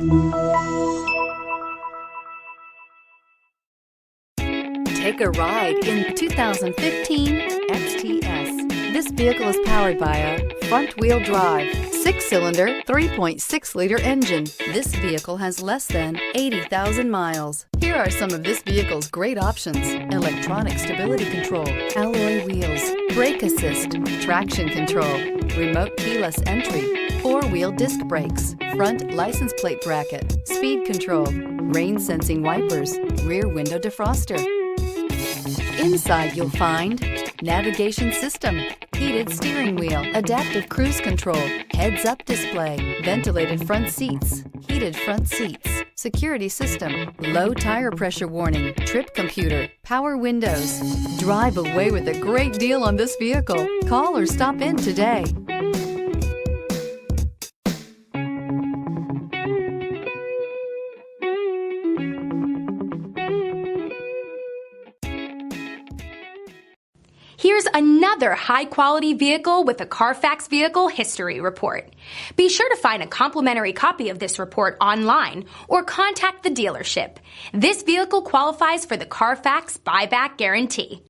Take a ride in 2015 XTS. This vehicle is powered by a front-wheel drive, 6-cylinder, 3.6-liter engine. This vehicle has less than 80,000 miles. Here are some of this vehicle's great options: electronic stability control, alloy wheels, brake assist, traction control, remote keyless entry, 4-wheel disc brakes, front license plate bracket, speed control, rain sensing wipers, rear window defroster. Inside you'll find navigation system, heated steering wheel, adaptive cruise control, heads-up display, ventilated front seats, heated front seats, security system, low tire pressure warning, trip computer, power windows. Drive away with a great deal on this vehicle. Call or stop in today. Here's another high-quality vehicle with a Carfax Vehicle History Report. Be sure to find a complimentary copy of this report online or contact the dealership. This vehicle qualifies for the Carfax Buyback Guarantee.